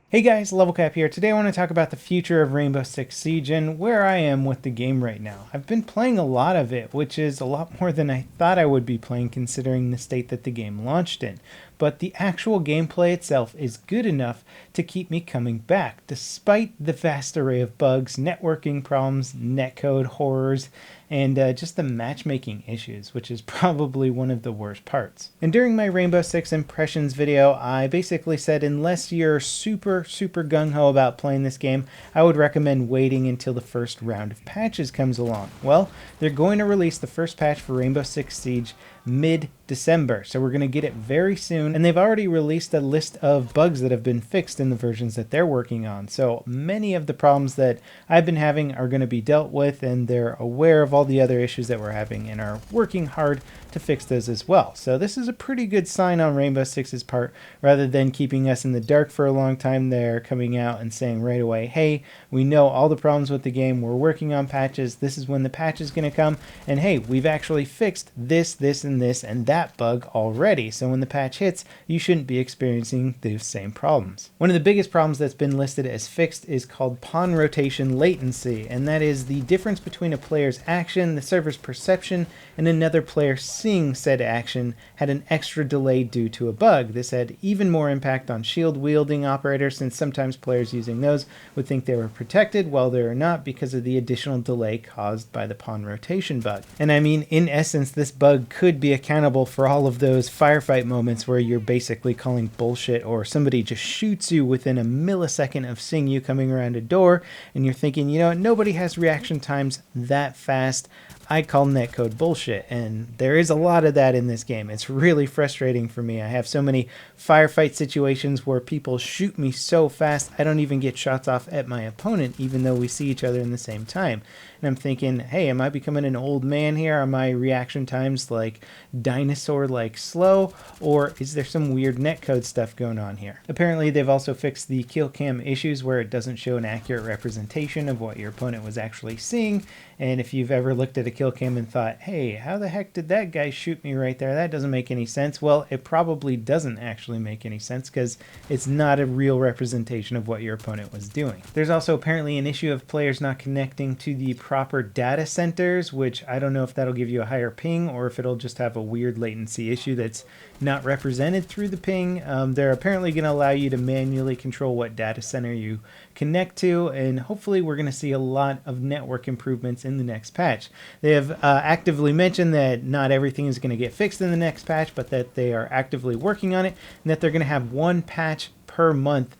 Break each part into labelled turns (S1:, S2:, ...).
S1: Hey guys, LevelCap here. Today I want to talk about the future of Rainbow Six Siege and where I am with the game right now. I've been playing a lot of it, which is a lot more than I thought I would be playing considering the state that the game launched in. But the actual gameplay itself is good enough to keep me coming back, despite the vast array of bugs, networking problems, netcode horrors, and just the matchmaking issues, which is probably one of the worst parts. And during my Rainbow Six Impressions video, I basically said unless you're super gung-ho about playing this game, I would recommend waiting until the first round of patches comes along. Well, they're going to release the first patch for Rainbow Six Siege mid-December, so we're going to get it very soon, and they've already released a list of bugs that have been fixed in the versions that they're working on. So many of the problems that I've been having are going to be dealt with, and they're aware of all the other issues that we're having and are working hard to fix those as well. So this is a pretty good sign on Rainbow Six's part. Rather than keeping us in the dark for a long time, they're coming out and saying right away, hey, we know all the problems with the game, we're working on patches, this is when the patch is going to come, and hey, we've actually fixed this, and that bug already, so when the patch hits, you shouldn't be experiencing those same problems. One of the biggest problems that's been listed as fixed is called pawn rotation latency, and that is the difference between a player's action, the server's perception, and another player seeing said action had an extra delay due to a bug. This had even more impact on shield wielding operators, since sometimes players using those would think they were protected while they are not because of the additional delay caused by the pawn rotation bug. And I mean, in essence, this bug could be accountable for all of those firefight moments where you're basically calling bullshit, or somebody just shoots you within a millisecond of seeing you coming around a door, and you're thinking, you know, nobody has reaction times that fast. I call netcode bullshit, and there is a lot of that in this game. It's really frustrating for me. I have so many firefight situations where people shoot me so fast I don't even get shots off at my opponent, even though we see each other in the same time. And I'm thinking, hey, am I becoming an old man here? Are my reaction times like dinosaur-like slow, or is there some weird netcode stuff going on here? Apparently they've also fixed the kill cam issues where it doesn't show an accurate representation of what your opponent was actually seeing. And if you've ever looked at a kill cam and thought, hey, how the heck did that guy shoot me right there? That doesn't make any sense. Well, it probably doesn't actually make any sense because it's not a real representation of what your opponent was doing. There's also apparently an issue of players not connecting to the proper data centers, which I don't know if that'll give you a higher ping or if it'll just have a weird latency issue that's not represented through the ping. They're apparently going to allow you to manually control what data center you connect to, and hopefully we're going to see a lot of network improvements in the next patch. They have actively mentioned that not everything is going to get fixed in the next patch, but that they are actively working on it, and that they're going to have one patch per month,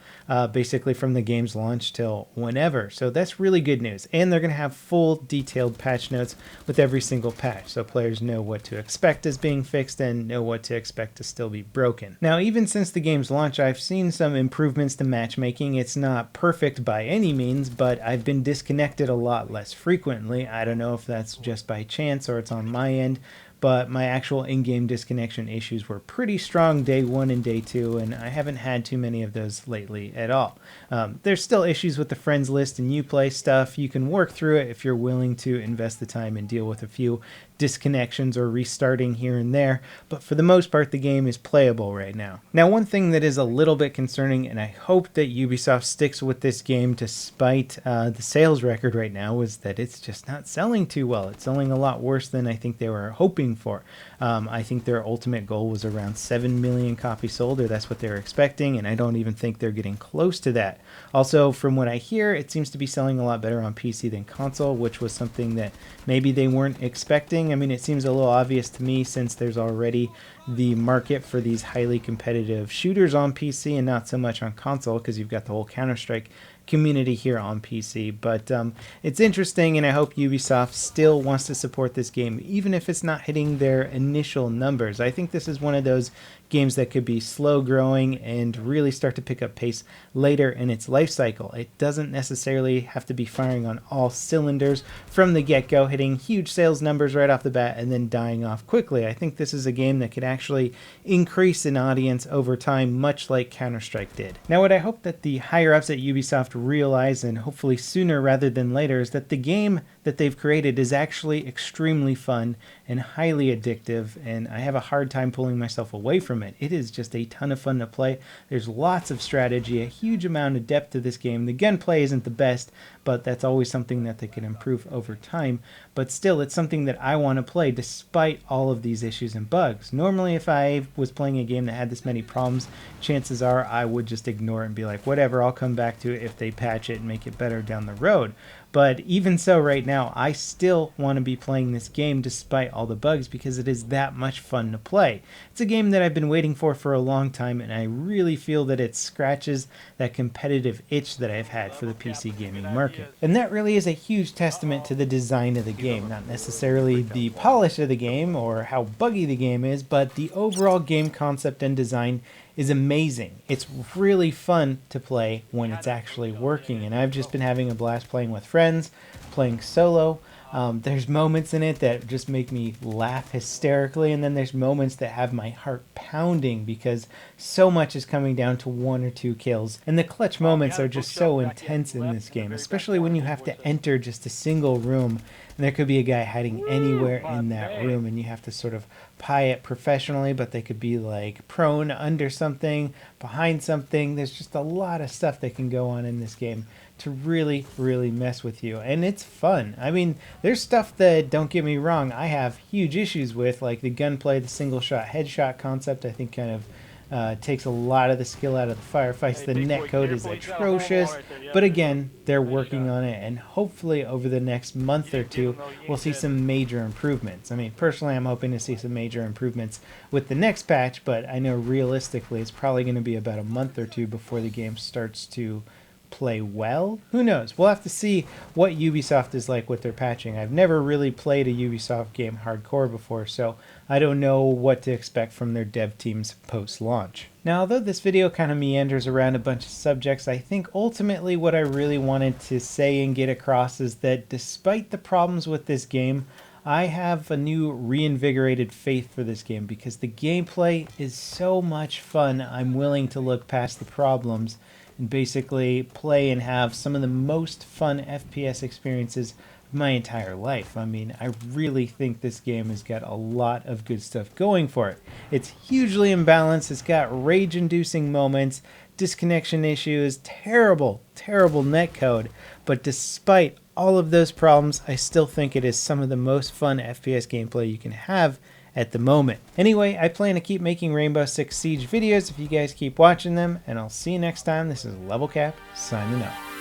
S1: basically from the game's launch till whenever. So that's really good news. And they're going to have full detailed patch notes with every single patch, so players know what to expect as being fixed and know what to expect to still be broken. Now, even since the game's launch, I've seen some improvements to matchmaking. It's not perfect by any means, but I've been disconnected a lot less frequently. I don't know if that's just by chance or it's on my end, but my actual in-game disconnection issues were pretty strong day 1 and day 2, and I haven't had too many of those lately at all. There's still issues with the friends list and Uplay stuff. You can work through it if you're willing to invest the time and deal with a few disconnections or restarting here and there, but for the most part the game is playable right now. Now, one thing that is a little bit concerning, and I hope that Ubisoft sticks with this game despite the sales record right now, is that it's just not selling too well. It's selling a lot worse than I think they were hoping for. I think their ultimate goal was around 7 million copies sold, or that's what they were expecting, and I don't even think they're getting close to that. Also, from what I hear, it seems to be selling a lot better on PC than console, which was something that maybe they weren't expecting. I mean, it seems a little obvious to me since there's already the market for these highly competitive shooters on PC and not so much on console, because you've got the whole Counter-Strike community here on PC. But it's interesting, and I hope Ubisoft still wants to support this game, even if it's not hitting their initial numbers. I think this is one of those games that could be slow growing and really start to pick up pace later in its life cycle. It doesn't necessarily have to be firing on all cylinders from the get-go, hitting huge sales numbers right off the bat and then dying off quickly. I think this is a game that could actually increase in audience over time, much like Counter-Strike did. Now, what I hope that the higher-ups at Ubisoft realize, and hopefully sooner rather than later, is that the game that they've created is actually extremely fun and highly addictive, and I have a hard time pulling myself away from it. It is just a ton of fun to play. There's lots of strategy, a huge amount of depth to this game. The gunplay isn't the best, but that's always something that they can improve over time. But still, it's something that I want to play despite all of these issues and bugs. Normally, if I was playing a game that had this many problems, chances are I would just ignore it and be like, whatever, I'll come back to it if they patch it and make it better down the road. But even so, right now, I still want to be playing this game despite all the bugs because it is that much fun to play. It's a game that I've been waiting for a long time, and I really feel that it scratches that competitive itch that I've had for the PC gaming market. And that really is a huge testament to the design of the game. Not necessarily the polish of the game or how buggy the game is, but the overall game concept and design is amazing. It's really fun to play when it's actually working, and I've just been having a blast playing with friends, playing solo. There's moments in it that just make me laugh hysterically, and then there's moments that have my heart pounding because so much is coming down to 1 or 2 kills. And the clutch moments are just so intense in this game, especially when you have to enter just a single room, and there could be a guy hiding anywhere in that room, and you have to sort of pie it professionally, but they could be like prone under something, behind something. There's just a lot of stuff that can go on in this game to really, really mess with you. And it's fun. I mean, there's stuff that, don't get me wrong, I have huge issues with, like the gunplay, the single shot headshot concept. I think kind of takes a lot of the skill out of the firefights. The netcode is atrocious, but again, they're working on it, and hopefully over the next month or two, we'll see some major improvements. I mean, personally, I'm hoping to see some major improvements with the next patch, but I know realistically it's probably going to be about a month or two before the game starts to play well. Who knows? We'll have to see what Ubisoft is like with their patching. I've never really played a Ubisoft game hardcore before, so I don't know what to expect from their dev teams post-launch. Now, although this video kind of meanders around a bunch of subjects, I think ultimately what I really wanted to say and get across is that despite the problems with this game, I have a new reinvigorated faith for this game because the gameplay is so much fun. I'm willing to look past the problems and basically play and have some of the most fun FPS experiences of my entire life. I mean, I really think this game has got a lot of good stuff going for it. It's hugely imbalanced, it's got rage-inducing moments, disconnection issues, terrible netcode, but despite all of those problems, I still think it is some of the most fun FPS gameplay you can have at the moment. Anyway, I plan to keep making Rainbow Six Siege videos if you guys keep watching them, and I'll see you next time. This is LevelCap, signing out.